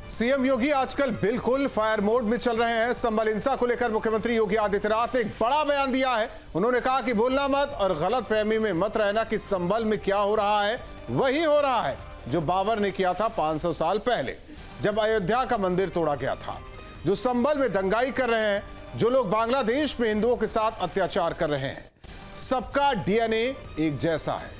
CM योगी आजकल बिल्कुल fire mode में चल रहे हैं। संभल हिंसा को लेकर मुख्यमंत्री योगी आदित्यनाथ ने एक बड़ा बयान दिया है। उन्होंने कहा कि बोलना मत और गलतफहमी में मत रहना कि संभल में क्या हो रहा है वही हो रहा है जो बाबर ने किया था 500 साल पहले, जब अयोध्या का मंदिर तोड़ा गया था। जो संभल में दंगाई कर रहे हैं, जो लोग बांग्लादेश में हिंदुओं के साथ अत्याचार कर रहे हैं, सबका डीएनए एक जैसा है।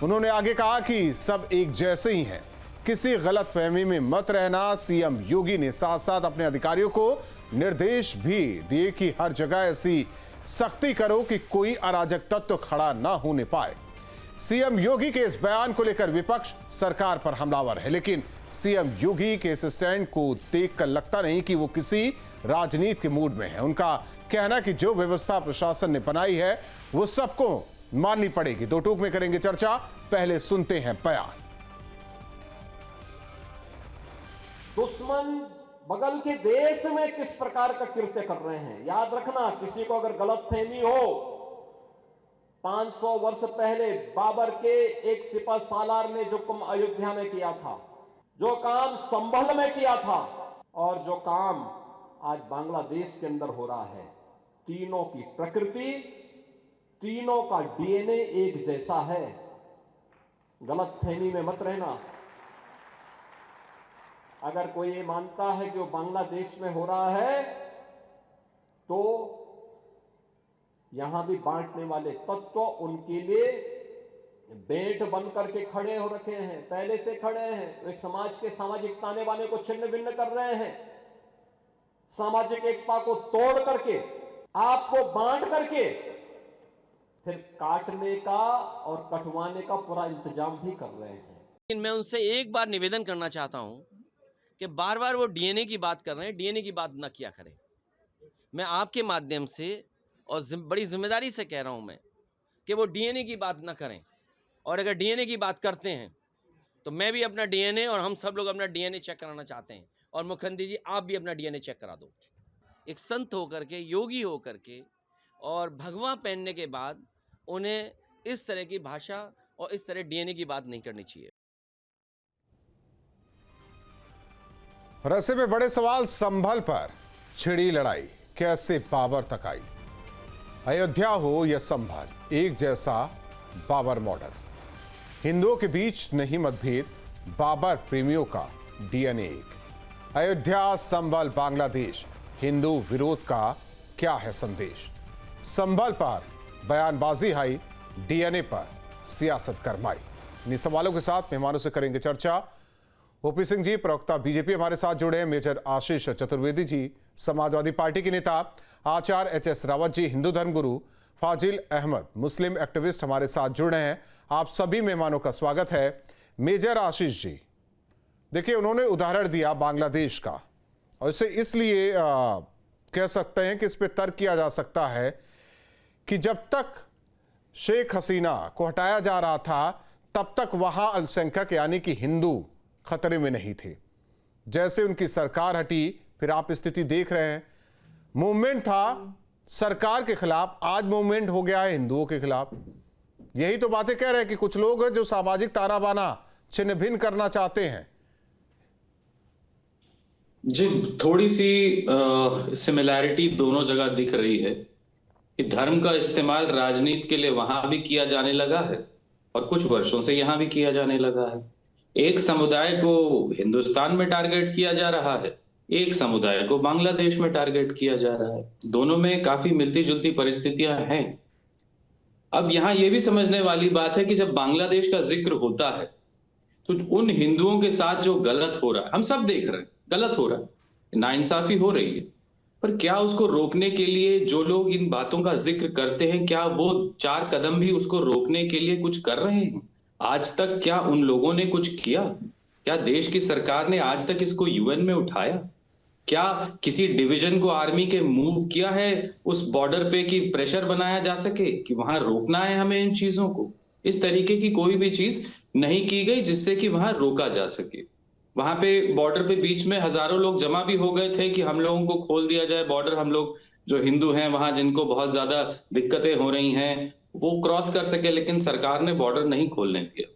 उन्होंने आगे कहा कि सब एक जैसे ही हैं, किसी गलतफहमी में मत रहना। सीएम योगी ने साथ साथ अपने अधिकारियों को निर्देश भी दिए कि हर जगह ऐसी सख्ती करो कि कोई अराजक तत्व खड़ा ना होने पाए। सीएम योगी के इस बयान को लेकर विपक्ष सरकार पर हमलावर है, लेकिन सीएम योगी के इस स्टैंड को देखकर लगता नहीं कि वो किसी राजनीति के मूड में है। उनका कहना कि जो व्यवस्था प्रशासन ने बनाई है वो सबको माननी पड़ेगी। दो टूक में करेंगे चर्चा, पहले सुनते हैं बयान। दुश्मन बगल के देश में किस प्रकार का कृत्य कर रहे हैं, याद रखना। किसी को अगर गलतफहमी हो, 500 वर्ष पहले बाबर के एक सिपह सालार ने जो काम अयोध्या में किया था, जो काम संभल में किया था, और जो काम आज बांग्लादेश के अंदर हो रहा है, तीनों की प्रकृति, तीनों का डीएनए एक जैसा है। गलतफहमी में मत रहना। अगर कोई ये मानता है कि वो बांग्लादेश में हो रहा है, तो यहां भी बांटने वाले तत्व उनके लिए बेंट बन करके खड़े हो रखे हैं, पहले से खड़े हैं। वे समाज के सामाजिक ताने बाने को छिन्न भिन्न कर रहे हैं, सामाजिक एकता को तोड़ करके, आपको बांट करके फिर काटने का और कटवाने का पूरा इंतजाम भी कर रहे हैं। लेकिन मैं उनसे एक बार निवेदन करना चाहता हूं कि बार बार वो डीएनए की बात कर रहे हैं, डीएनए की बात ना किया करें। मैं आपके माध्यम से और बड़ी जिम्मेदारी से कह रहा हूं मैं कि वो डीएनए की बात ना करें, और अगर डीएनए की बात करते हैं तो मैं भी अपना डीएनए और हम सब लोग अपना डीएनए चेक कराना चाहते हैं। और मुख्यमंत्री जी, आप भी अपना डीएनए चेक करा दो। एक संत होकर के, योगी होकर के और भगवा पहनने के बाद उन्हें इस तरह की भाषा और इस तरह डीएनए की बात नहीं करनी चाहिए। और ऐसे में बड़े सवाल संभल पर छिड़ी लड़ाई कैसे बाबर तक आई। अयोध्या हो या संभल, एक जैसा बाबर मॉडल। हिंदुओं के बीच नहीं मतभेद, बाबर प्रेमियों का डीएनए एक। अयोध्या, संभल, बांग्लादेश, हिंदू विरोध का क्या है संदेश। संभल पर बयानबाजी हाई, डीएनए पर सियासत गरमाई। इन सवालों के साथ मेहमानों से करेंगे चर्चा। ओपी सिंह जी, प्रवक्ता बीजेपी, हमारे साथ जुड़े हैं। मेजर आशीष चतुर्वेदी जी, समाजवादी पार्टी के नेता। आचार्य एचएस रावत जी, हिंदू धर्मगुरु। फाजिल अहमद, मुस्लिम एक्टिविस्ट, हमारे साथ जुड़े हैं। आप सभी मेहमानों का स्वागत है। मेजर आशीष जी, देखिए, उन्होंने उदाहरण दिया बांग्लादेश का, और इसे इसलिए कह सकते हैं कि इस पर तर्क किया जा सकता है कि जब तक शेख हसीना को हटाया जा रहा था, तब तक वहां अल्पसंख्यक यानी कि हिंदू खतरे में नहीं थे। जैसे उनकी सरकार हटी, फिर आप स्थिति देख रहे हैं। मूवमेंट था सरकार के खिलाफ, आज मूवमेंट हो गया है हिंदुओं के खिलाफ। यही तो बातें कह रहे हैं कि कुछ लोग हैं जो सामाजिक ताना बाना छिन्न भिन्न करना चाहते हैं। जी, थोड़ी सी सिमिलैरिटी दोनों जगह दिख रही है कि धर्म का इस्तेमाल राजनीति के लिए वहां भी किया जाने लगा है और कुछ वर्षों से यहां भी किया जाने लगा है। एक समुदाय को हिंदुस्तान में टारगेट किया जा रहा है, एक समुदाय को बांग्लादेश में टारगेट किया जा रहा है। दोनों में काफी मिलती जुलती परिस्थितियां हैं। अब यहाँ ये भी समझने वाली बात है कि जब बांग्लादेश का जिक्र होता है तो उन हिंदुओं के साथ जो गलत हो रहा है, हम सब देख रहे हैं, गलत हो रहा है, नाइंसाफी हो रही है, पर क्या उसको रोकने के लिए जो लोग इन बातों का जिक्र करते हैं, क्या वो 4 कदम भी उसको रोकने के लिए कुछ कर रहे हैं? आज तक क्या उन लोगों ने कुछ किया? क्या देश की सरकार ने आज तक इसको यूएन में उठाया? क्या किसी डिवीजन को आर्मी के मूव किया है उस बॉर्डर पे कि प्रेशर बनाया जा सके कि वहां रोकना है हमें इन चीजों को? इस तरीके की कोई भी चीज नहीं की गई जिससे कि वहां रोका जा सके। वहां पे बॉर्डर पे बीच में हजारों लोग जमा भी हो गए थे कि हम लोगों को खोल दिया जाए बॉर्डर, हम लोग जो हिंदू हैं वहां जिनको बहुत ज्यादा दिक्कतें हो रही हैं वो क्रॉस कर सके, लेकिन सरकार ने बॉर्डर नहीं खोलने दिया।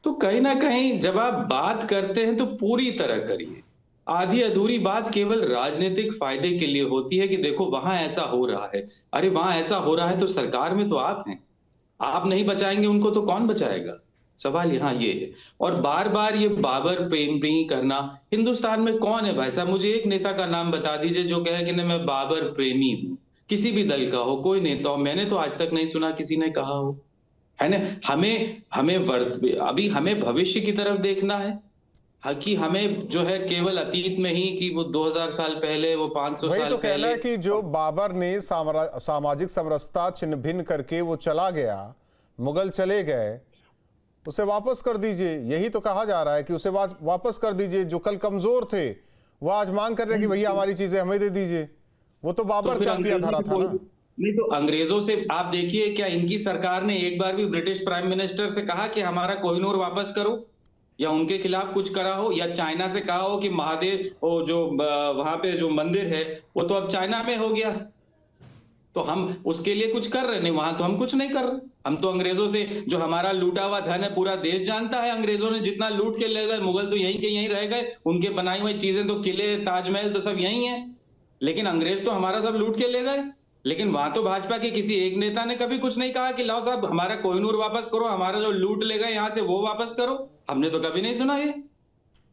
तो कहीं ना कहीं जब आप बात करते हैं तो पूरी तरह करिए। आधी अधूरी बात केवल राजनीतिक फायदे के लिए होती है कि देखो वहां ऐसा हो रहा है। अरे वहां ऐसा हो रहा है तो सरकार में तो आप हैं, आप नहीं बचाएंगे उनको तो कौन बचाएगा? सवाल यहाँ ये है। और बार बार ये बाबर प्रेमी करना, हिंदुस्तान में कौन है भाई साहब? मुझे एक नेता का नाम बता दीजिए जो कहे कि नहीं मैं बाबर प्रेमी हूं, किसी भी दल का हो, कोई नेता हो। मैंने तो आज तक नहीं सुना किसी ने कहा हो, है ना। अभी हमें भविष्य की तरफ देखना है कि हमें जो है केवल अतीत में ही कि वो 2000 साल पहले, वो 500 वही साल तो कहना पहले है कि जो बाबर ने सामाजिक समरसता छिन्न भिन्न करके वो चला गया, मुगल चले गए, उसे वापस कर दीजिए। यही तो कहा जा रहा है कि उसे वापस कर दीजिए। जो कल कमजोर थे वो आज मांग कर रहे हैं कि भैया हमारी चीजें हमें दे दीजिए। वो तो बाबर का किया धरा था ना। नहीं तो अंग्रेजों से आप देखिए, क्या इनकी सरकार ने एक बार भी ब्रिटिश प्राइम मिनिस्टर से कहा कि हमारा कोहिनूर वापस करो, या उनके खिलाफ कुछ करा हो, या चाइना से कहा हो कि महादेव वो जो वहां पे जो मंदिर है वो तो अब चाइना में हो गया, तो हम उसके लिए कुछ कर रहे नहीं? वहां तो हम कुछ नहीं कर रहे। हम तो अंग्रेजों से जो हमारा लूटा हुआ धन है पूरा देश जानता है, अंग्रेजों ने जितना लूट के ले गए, मुगल तो यहीं के यहीं रह गए, उनके बनाई हुई चीजें तो किले ताजमहल तो सब यहीं है, लेकिन अंग्रेज तो हमारा सब लूट के ले गए। लेकिन वहां तो भाजपा के किसी एक नेता ने कभी कुछ नहीं कहा कि लाओ साहब हमारा कोहिनूर वापस करो, हमारा जो लूट ले गए यहां से वो वापस करो। हमने तो कभी नहीं सुना ये।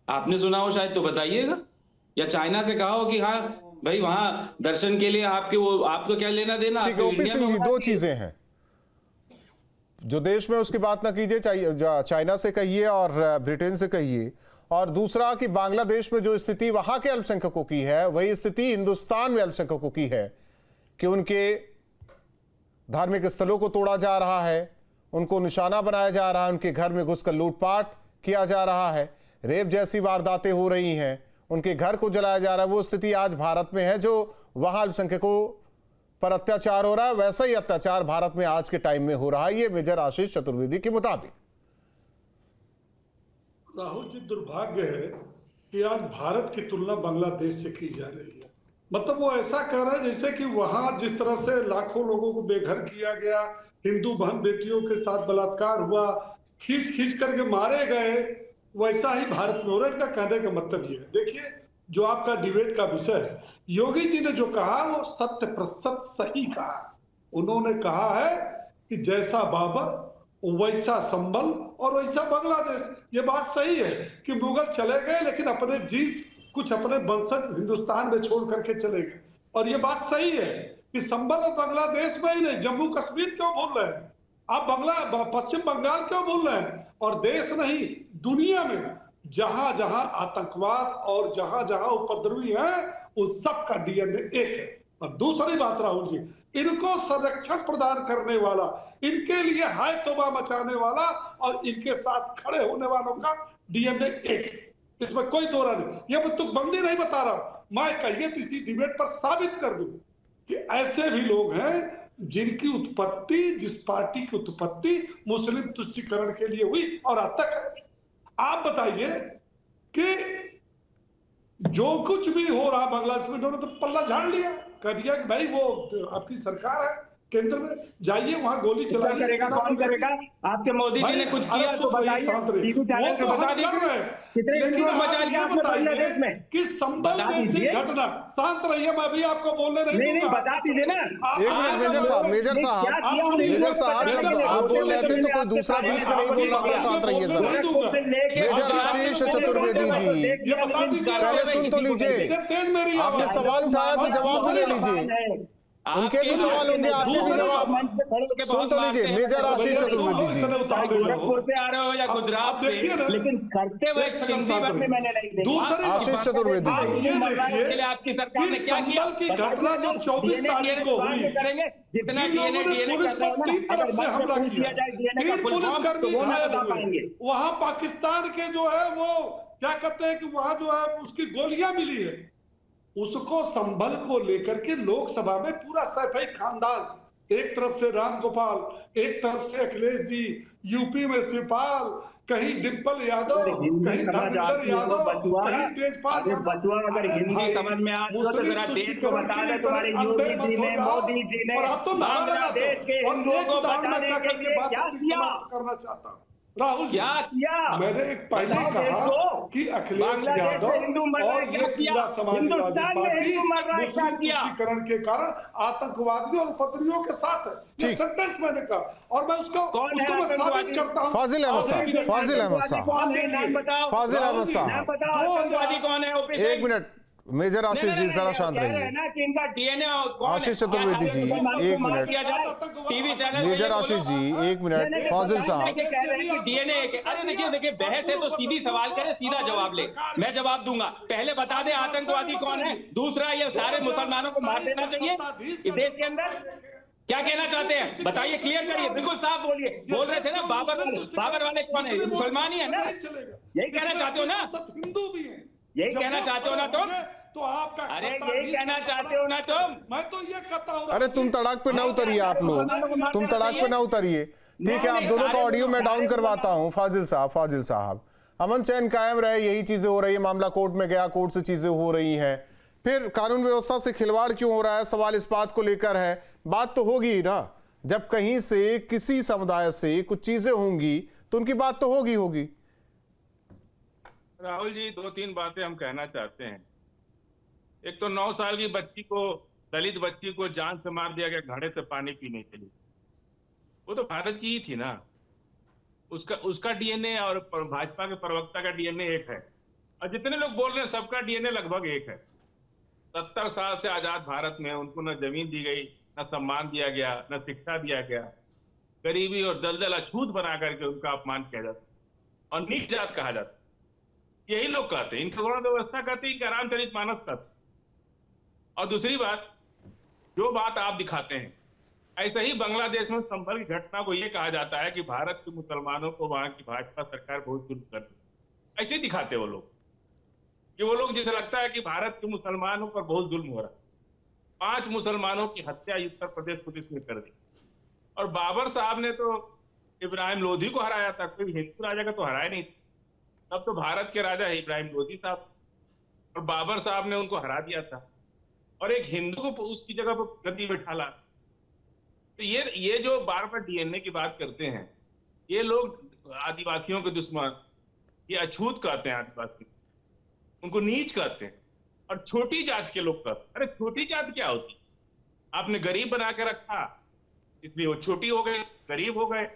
आपने सुना हो शायद तो बताइएगा। या चाइना से कहा हो कि हाँ भाई वहां दर्शन के लिए आपके वो आपको क्या लेना देना। ठीक है ओपी सिंह जी, दो चीजें हैं जो देश में उसकी बात ना कीजिए, चाइना से कहिए और ब्रिटेन से कहिए, और दूसरा कि बांग्लादेश में जो स्थिति वहां के अल्पसंख्यकों की है वही स्थिति हिंदुस्तान में अल्पसंख्यकों की है कि उनके धार्मिक स्थलों को तोड़ा जा रहा है, उनको निशाना बनाया जा रहा है, उनके घर में घुसकर लूटपाट किया जा रहा है, रेप जैसी वारदातें हो रही हैं, उनके घर को जलाया जा रहा है। वो स्थिति आज भारत में है जो वहां अल्पसंख्यकों पर अत्याचार हो रहा है, वैसा ही अत्याचार भारत में आज के टाइम में हो रहा है। ये मेजर आशीष चतुर्वेदी के मुताबिक। राहुल जी, दुर्भाग्य है कि आज भारत की तुलना बांग्लादेश से की जा रही है। मतलब वो ऐसा कर रहा है जैसे कि वहां जिस तरह से लाखों लोगों को बेघर किया गया, हिंदू बहन बेटियों के साथ बलात्कार हुआ, खींच खींच करके मारे गए, वैसा ही भारत में हो रहा है। इनका कहने का मतलब ये है, देखिए जो आपका डिबेट का विषय है, योगी जी ने जो कहा वो सत्य प्रतिशत सही कहा। उन्होंने कहा है कि जैसा बाबर वैसा संभल और वैसा बांग्लादेश। ये बात सही है कि मुगल चले गए लेकिन अपने जीत कुछ अपने वंशज हिंदुस्तान में छोड़ करके चले गए, और ये बात सही है कि संभल और बांग्लादेश में ही नहीं, जम्मू कश्मीर क्यों भूल रहे हैं आप, पश्चिम बंगाल क्यों भूल रहे हैं, और देश नहीं दुनिया में जहां जहां आतंकवाद और जहां जहां उपद्रवी हैं उन सब का डीएनए एक है। और दूसरी बात राहुल जी, इनको संरक्षण प्रदान करने वाला, इनके लिए हाय तौबा मचाने वाला और इनके साथ खड़े होने वालों का डीएनए एक है, इसमें कोई दो राय नहीं। ये मैं तुकबंदी नहीं बता रहा हूं, मैं कहिए तो इसी डिबेट पर साबित कर दूं कि ऐसे भी लोग हैं जिनकी उत्पत्ति, जिस पार्टी की उत्पत्ति मुस्लिम तुष्टीकरण के लिए हुई और अब तक है। आप बताइए कि जो कुछ भी हो रहा बांग्लादेश में, इन्होंने तो पल्ला झाड़ लिया, कह दिया कि भाई वो आपकी सरकार है केंद्र में, जाइए वहां गोली चलाइए। करेगा कौन करेगा? आपके मोदी जी ने कुछ किया तो बताइए, टीवी चैनल पे बता दीजिए कितने हिंदुओं को बचा लिया आपने बांग्लादेश में, कि संभल जैसी घटना। शांत रहिए, मैं भी आपको बोलने नहीं बता दीजिए ना। एक मिनट मेजर साहब, मेजर साहब जब आप बोल रहे थे तो कोई दूसरा बीच में नहीं बोल रहा था, शांत रहिए सर। मेजर आशीष चतुर्वेदी जी पहले सुन तो लीजिए, आपने सवाल उठाया तो जवाब भी ले लीजिए, उनके भी सवाल होंगे, आपके भी जवाब सुन तो लीजिए। मेजर आशीष चतुर्वेदी जी गोरखपुर से आ रहे हो या गुजरात से, लेकिन करते हुए मैंने नहीं देखा। आशीष चतुर्वेदी जी आपकी सरकार ने क्या किया की घटना जो 24 तारीख को हुई, करेंगे जितना डीएनए वहां पाकिस्तान के जो है वो क्या कहते हैं कि वहां जो है उसकी गोलियां मिली है, उसको संभल को लेकर के लोकसभा में पूरा सैफई खानदान, एक तरफ से राम गोपाल, एक तरफ से अखिलेश जी, यूपी में शिवपाल, कहीं डिम्पल यादव, कहीं धर्मेंद्र यादव, कहीं तेजपाल यादव। बचुआ अगर हिंदी समझ में आ तो जरा देश को बता दे, तुम्हारे योगी जी ने, मोदी जी ने बांग्लादेश के हिंदुओं को बचाने के लिए क्या किया। करना चाहता हूं राहुल जी, क्या किया? मैंने एक पहले बताओ कहा देश को। कि अखिलेश बांग्लादेश यादव में हिंदू मर रहे और हैं, ये क्या किया? पूरा समाजवादी हिंदुस्तान में पार्टी हिंदू मर रहा है, क्या मुस्लिम किया? तुष्टीकरण के कारण आतंकवादियों और उपद्रवियों के साथ है। ये ठीक। सेंटेंस मैंने कहा और मैं उसको कौन है मैं साबित आतंकवादी? करता हूं। फाजिल अहमद साहब, और फाजिल अहमद साहब, कौन है? नाम बताओ। फाजिल अहमद राहुल जी, साहब, नाम बताओ, आतंकवादी कौन है? ओपी सिंह? एक मिनट मेजर आशीष जी जरा शांत कह रहे रहिए। हैं ना कि इनका डीएनए आशीष चतुर्वेदी जी, एक minute. TV channel major Ashish ji, एक मिनट। फाजिल साहब, कह रहे हैं कि डीएनए। अरे देखिए बहस है तो सीधी सवाल करे, सीधा जवाब ले, मैं जवाब दूंगा। पहले बता दे आतंकवादी कौन है। दूसरा, ये सारे मुसलमानों को मार देना चाहिए इस देश के अंदर। क्या कहना चाहते हैं बताइए, क्लियर करिए, बिल्कुल साफ बोलिए। बोल रहे थे ना बाबर वाले कौन है? मुसलमान ही है ना? यही कहना चाहते हो ना? हिंदू भी है, यही कहना चाहते हो ना तुम? तो आपका अरे यही कहना चाहते हो ना तुम? मैं तो ये कहता हूं। अरे तुम तड़ाक पे ना उतरिए आप लोग, तुम तड़ाक पे ना उतरिए। ठीक है, आप दोनों का ऑडियो मैं डाउन करवाता हूं। फाजिल साहब, अमन चैन कायम रहे, यही चीजें हो रही है, मामला कोर्ट में गया, कोर्ट से चीजें हो रही हैं, फिर कानून व्यवस्था से खिलवाड़ क्यों हो रहा है, सवाल इस बात को लेकर है। बात तो होगी ही ना, जब कहीं से किसी समुदाय से कुछ चीजें होंगी तो उनकी बात तो होगी। राहुल जी, 2-3 बातें हम कहना चाहते हैं। एक तो 9 साल की बच्ची को, दलित बच्ची को जान से मार दिया गया घड़े से पानी पीने के लिए। वो तो भारत की ही थी ना। उसका डीएनए और भाजपा के प्रवक्ता का डीएनए एक है, और जितने लोग बोल रहे हैं सबका डीएनए लगभग एक है। 70 साल से आजाद भारत में उनको न जमीन दी गई, न सम्मान दिया गया, न शिक्षा दिया गया। गरीबी और दलदल अछूत बना करके उनका अपमान किया जाता और नीच जात कहा जाता। यही लोग कहते हैं, इनका गुण व्यवस्था कहते हैं, इनका रामचरितमानस कहते। और दूसरी बात, जो बात आप दिखाते हैं, ऐसे ही बांग्लादेश में संभल की घटना को यह कहा जाता है कि भारत के मुसलमानों को वहां की भाजपा सरकार बहुत जुल्म करती है। ऐसे दिखाते वो लोग कि वो लोग जैसे लगता है कि भारत के मुसलमानों पर बहुत जुल्म हो रहा है। 5 मुसलमानों की हत्या उत्तर प्रदेश पुलिस ने कर दी, और बाबर साहब ने तो इब्राहिम लोधी को हराया था, कोई हिंदू राजा का तो हराया नहीं। तब तो भारत के राजा है इब्राहिम लोधी साहब, और बाबर साहब ने उनको हरा दिया था, और एक हिंदू को उसकी जगह पर गद्दी बैठा ला। तो ये जो बार बार डीएनए की बात करते हैं, ये लोग आदिवासियों के दुश्मन, ये अछूत कहते हैं आदिवासी, उनको नीच कहते हैं, और छोटी जात के लोग कहते हैं। अरे छोटी जात क्या होती? आपने गरीब बना के रखा, इसलिए वो छोटी हो गए, गरीब हो गए।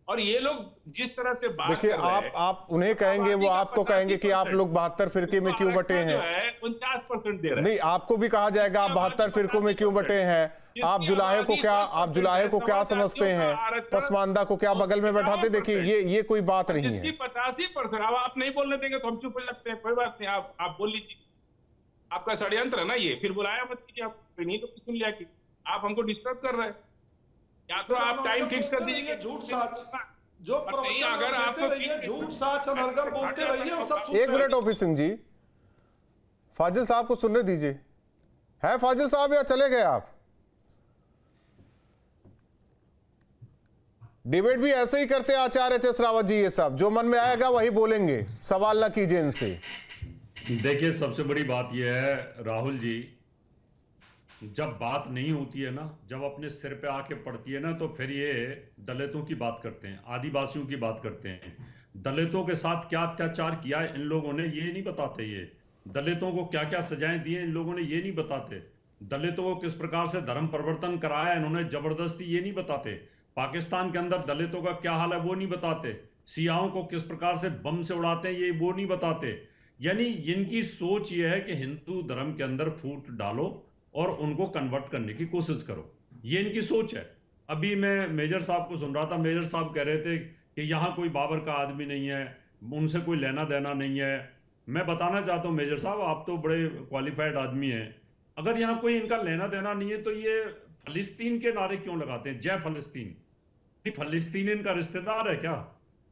और ये लोग जिस तरह से बात देखिए, कर रहे हैं, आप उन्हें कहेंगे, वो आपको कहेंगे कि आप लोग 72 फिरके में क्यों बटे हैं। 49% दे रहे हैं। नहीं, आपको भी कहा जाएगा आप 72 फिरकों में क्यों बटे हैं। आप जुलाहे को क्या समझते हैं, पसमानदा को क्या बगल में बैठाते। देखिए, ये कोई बात नहीं है। 85%। अब आप नहीं बोलने देंगे तो हम चुप हो सकते हैं, कोई बात नहीं, आप बोल लीजिए। आपका षड्यंत्र है ना ये, फिर बुलाया मत कीजिए। आप नहीं तो सुन लिया कि आप हमको डिस्टर्ब कर रहे हैं। या तो आप टाइम फिक्स कर दीजिए, झूठ साच जो अगर आपको झूठ साच अनर्गल बोलते रहिए, सब एक मिनट ओपी सिंह जी, फाजिल साहब को सुनने दीजिए। है फाजिल साहब या चले गए आप? डिबेट भी ऐसे ही करते आचार्य एच.एस. रावत जी, ये सब जो मन में आएगा वही बोलेंगे, सवाल ना कीजिए इनसे। देखिए, सबसे बड़ी बात यह है राहुल जी, जब बात नहीं होती है ना, जब अपने सिर पे आके पड़ती है ना, तो फिर ये दलितों की बात करते हैं, आदिवासियों की बात करते हैं। दलितों के साथ क्या अत्याचार किया है इन लोगों ने, ये नहीं बताते। ये दलितों को क्या क्या सजाएं दी इन लोगों ने, ये नहीं बताते। दलितों को किस प्रकार से धर्म परिवर्तन कराया इन्होंने जबरदस्ती, ये नहीं बताते। पाकिस्तान के अंदर दलितों का क्या हाल है वो नहीं बताते। सियाओं को किस प्रकार से बम से उड़ाते हैं ये वो नहीं बताते। यानी इनकी सोच ये है कि हिंदू धर्म के अंदर फूट डालो और उनको कन्वर्ट करने की कोशिश करो, ये इनकी सोच है। अभी मैं मेजर साहब को सुन रहा था, मेजर साहब कह रहे थे कि यहाँ कोई बाबर का आदमी नहीं है, उनसे कोई लेना देना नहीं है। मैं बताना चाहता हूँ मेजर साहब, आप तो बड़े क्वालिफाइड आदमी हैं, अगर यहाँ कोई इनका लेना देना नहीं है तो ये फलस्तीन के नारे क्यों लगाते हैं, जय फलस्तीन? फलस्तीन इनका रिश्तेदार है क्या?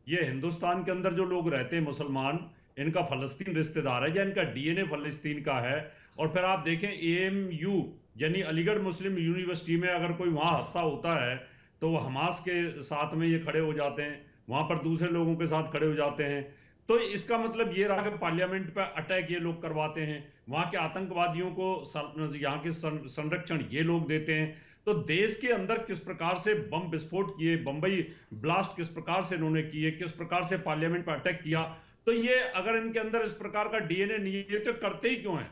ये हिंदुस्तान के अंदर जो लोग रहते हैं मुसलमान, इनका फलस्तीन रिश्तेदार है या इनका डीएनए फलस्तीन का है? और फिर आप देखें AMU यानी अलीगढ़ मुस्लिम यूनिवर्सिटी में अगर कोई वहां हादसा होता है तो वो हमास के साथ में ये खड़े हो जाते हैं, वहां पर दूसरे लोगों के साथ खड़े हो जाते हैं। तो इसका मतलब ये रहा कि पार्लियामेंट पर अटैक ये लोग करवाते हैं, वहां के आतंकवादियों को यहाँ के संरक्षण ये लोग देते हैं। तो देश के अंदर किस प्रकार से बम विस्फोट किए, बंबई ब्लास्ट किस प्रकार से इन्होंने किए, किस प्रकार से पार्लियामेंट पर अटैक किया, तो ये अगर इनके अंदर इस प्रकार का डीएनए नहीं है तो करते ही क्यों है?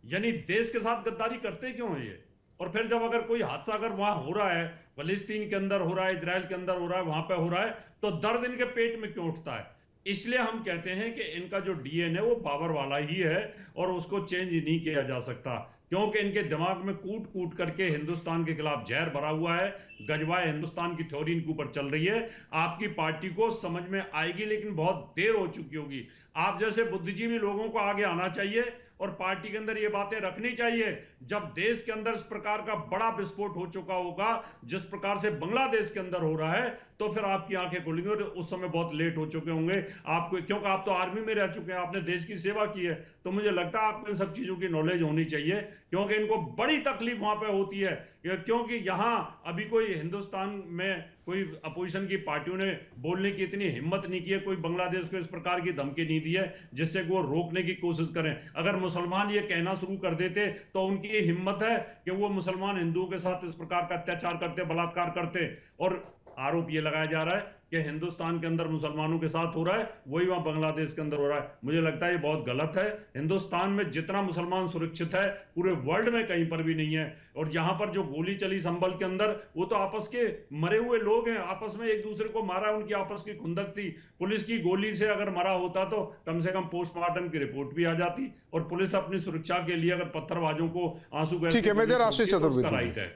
यानी देश के साथ गद्दारी करते क्यों है ये? और फिर जब अगर कोई हादसा अगर वहां हो रहा है, फलस्तीन के अंदर हो रहा है, इजराइल के अंदर हो रहा है, वहां पे हो रहा है, तो दर्द इनके पेट में क्यों उठता है? इसलिए हम कहते हैं कि इनका जो डीएनए वो बाबर वाला ही है और उसको चेंज नहीं किया जा सकता, क्योंकि इनके दिमाग में कूट कूट करके हिंदुस्तान के खिलाफ जहर भरा हुआ है। गजवाए हिंदुस्तान की थ्योरी इनके ऊपर चल रही है। आपकी पार्टी को समझ में आएगी, लेकिन बहुत देर हो चुकी होगी। आप जैसे बुद्धिजीवी लोगों को आगे आना चाहिए और पार्टी के अंदर ये बातें रखनी चाहिए। जब देश के अंदर इस प्रकार का बड़ा विस्फोट हो चुका होगा, जिस प्रकार से बांग्लादेश के अंदर हो रहा है, तो फिर आपकी आंखें खुलेंगी और उस समय बहुत लेट हो चुके होंगे आपको, क्योंकि आप तो आर्मी में रह चुके हैं, आपने देश की सेवा की है। तो मुझे लगता है आपको इन सब चीजों की नॉलेज होनी चाहिए, क्योंकि इनको बड़ी तकलीफ वहां पे होती है, क्योंकि यहां अभी कोई हिंदुस्तान में कोई अपोजिशन की पार्टियों ने बोलने की इतनी हिम्मत नहीं की है, कोई बांग्लादेश को इस प्रकार की धमकी नहीं दी है जिससे वो रोकने की कोशिश करें। अगर मुसलमान ये कहना शुरू कर देते तो उनकी ये हिम्मत है कि वो मुसलमान हिंदुओं के साथ इस प्रकार का अत्याचार करते, बलात्कार करते। और आरोप ये लगाया जा रहा है कि हिंदुस्तान के अंदर मुसलमानों के साथ हो रहा है, वही वहां बांग्लादेश के अंदर हो रहा है। मुझे लगता है ये बहुत गलत है। हिंदुस्तान में जितना मुसलमान सुरक्षित है पूरे वर्ल्ड में कहीं पर भी नहीं है। और यहां पर जो गोली चली संभल के अंदर, वो तो आपस के मरे हुए लोग हैं, आपस में एक दूसरे को मारा, उनकी आपस की खुंदक थी। पुलिस की गोली से अगर मरा होता तो कम से कम पोस्टमार्टम की रिपोर्ट भी आ जाती, और पुलिस अपनी सुरक्षा के लिए अगर पत्थरबाजों को आंसू गैस, ठीक है, मेजर आशीष चतुर्वेदी राइट है।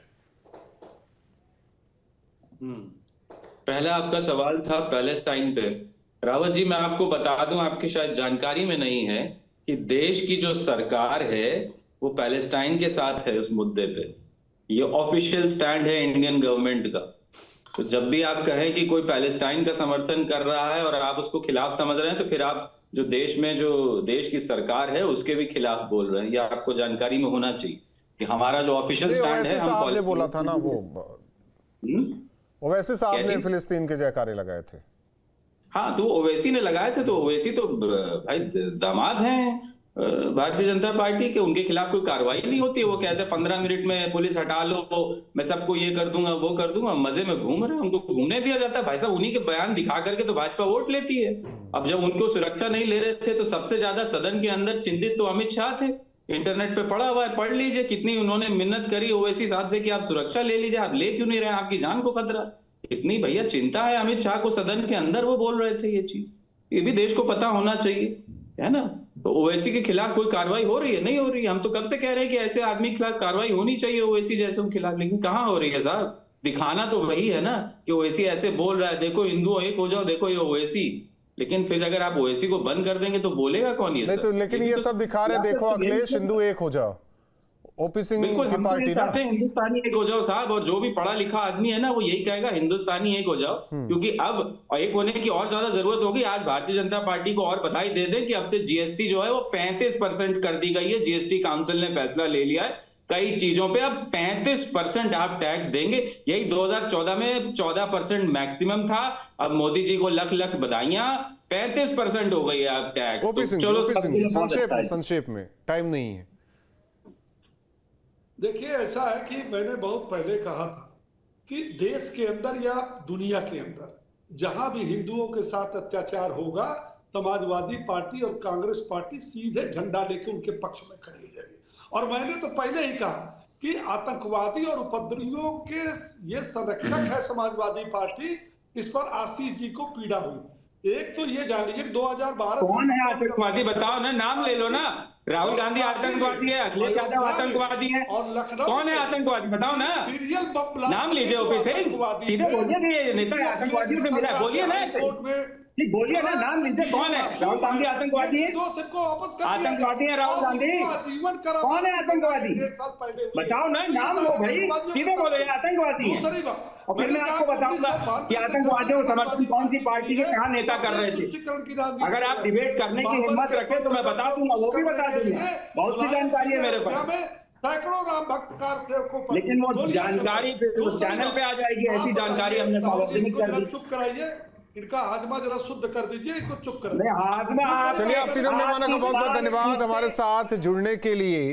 पहला आपका सवाल था पैलेस्टाइन पे। रावत जी, मैं आपको बता दूं, आपकी शायद जानकारी में नहीं है कि देश की जो सरकार है वो पैलेस्टाइन के साथ है उस मुद्दे पे। ये ऑफिशियल स्टैंड है इंडियन गवर्नमेंट का। तो जब भी आप कहें कि कोई पैलेस्टाइन का समर्थन कर रहा है और आप उसको खिलाफ समझ रहे हैं, तो फिर आप जो देश में जो देश की सरकार है उसके भी खिलाफ बोल रहे हैं। ये आपको जानकारी में होना चाहिए कि हमारा जो ऑफिशियल स्टैंड है, हम बोला था ना ओवैसी साहब ने फिलिस्तीन के जयकारे लगाए थे। हाँ, तो ओवैसी ने लगाए थे। तो ओवैसी तो भाई दामाद हैं भारतीय जनता पार्टी के, उनके खिलाफ कोई कार्रवाई नहीं होती। वो कहते हैं 15 मिनट में पुलिस हटा लो, मैं सबको ये कर दूंगा वो कर दूंगा। मजे में घूम रहे हैं, उनको घूमने दिया जाता है। भाई साहब, उन्हीं के बयान दिखा करके तो भाजपा वोट लेती है। अब जब उनको सुरक्षा नहीं ले रहे थे तो सबसे ज्यादा सदन के अंदर चिंतित तो अमित शाह थे। इंटरनेट पे पड़ा हुआ है, पढ़ लीजिए कितनी उन्होंने मिन्नत करी ओवैसी साहब से कि आप सुरक्षा ले लीजिए। आप ले क्यों नहीं रहे? आपकी जान को खतरा, इतनी भैया चिंता है अमित शाह को सदन के अंदर, वो बोल रहे थे ये चीज। ये भी देश को पता होना चाहिए, है ना। तो ओवैसी के खिलाफ कोई कार्रवाई हो रही है? नहीं हो रही है। हम तो कब से कह रहे हैं कि ऐसे आदमी के खिलाफ कार्रवाई होनी चाहिए, ओवैसी जैसे खिलाफ, लेकिन कहाँ हो रही है साहब। दिखाना तो वही है ना कि ओवैसी ऐसे बोल रहा है, देखो हिंदुओं एक हो जाओ, देखो ये ओवैसी। लेकिन फिर अगर आप ओवैसी को बंद कर देंगे तो बोलेगा कौन ये सब? तो लेकिन ये सब दिखा रहे, देखो अखिलेश हिंदू एक हो जाओ, ओपी सिंह की पार्टी ना, हिंदुस्तानी एक हो जाओ साहब। और जो भी पढ़ा लिखा आदमी है ना, वो यही कहेगा हिंदुस्तानी एक हो जाओ, क्योंकि अब एक होने की और ज्यादा जरूरत होगी। आज भारतीय जनता पार्टी को और बधाई दे दें कि अब से जीएसटी जो है वो 35% कर दी गई है। जीएसटी काउंसिल ने फैसला ले लिया है कई चीजों पे, अब 35% आप टैक्स देंगे। यही 2014 में 14% मैक्सिमम था। अब मोदी जी को लख लख बधाइयां, 35% हो गई है आप टैक्स। चलो संक्षेप में, टाइम नहीं है। देखिए, ऐसा है कि मैंने बहुत पहले कहा था कि देश के अंदर या दुनिया के अंदर जहां भी हिंदुओं के साथ अत्याचार होगा, समाजवादी पार्टी और कांग्रेस पार्टी सीधे झंडा लेके उनके पक्ष में खड़ी हो जाएगी। और मैंने तो पहले ही कहा कि आतंकवादी और उपद्रवियों के ये संरक्षक है समाजवादी पार्टी। इस पर आशीष जी को पीड़ा हुई। एक तो ये जान लीजिए 2012 कौन है आतंकवादी, बताओ ना, नाम ले लो ना। राहुल गांधी आतंकवादी है, अखिलेश यादव आतंकवादी है, कौन है आतंकवादी बताओ ना, नाम लीजिए। ओपी सिंह सीधे बोलिए कि ये नेता आतंकवादियों से मिला, बोलिए ना, बोलिए ना, नाम लीजिए। कौन है? राहुल गांधी आतंकवादी है? आतंकवादी है राहुल गांधी? कौन है आतंकवादी? बताओ ना, नाम लो भाई, सीधे बोलो ये आतंकवादी है। और फिर मैं आपको बताऊंगा कि आतंकवादियों को समर्थन कौन सी पार्टी के कहां नेता कर रहे थे। अगर आप डिबेट करने की हिम्मत रखें तो मैं बता दूंगा, वो भी बता दूंगा। बहुत सी जानकारी है मेरे पास, सैकड़ों राम भक्तकार सेवकों पर, लेकिन वो जानकारी चैनल पे आ जाएगी। ऐसी जानकारी हमने सार्वजनिक कर दी। चुप कराइए, इनका हाजमा जरा शुद्ध कर दीजिए, इनको चुप कर। चलिए, आप तीनों मेहमानों का बहुत बहुत धन्यवाद हमारे साथ जुड़ने के लिए।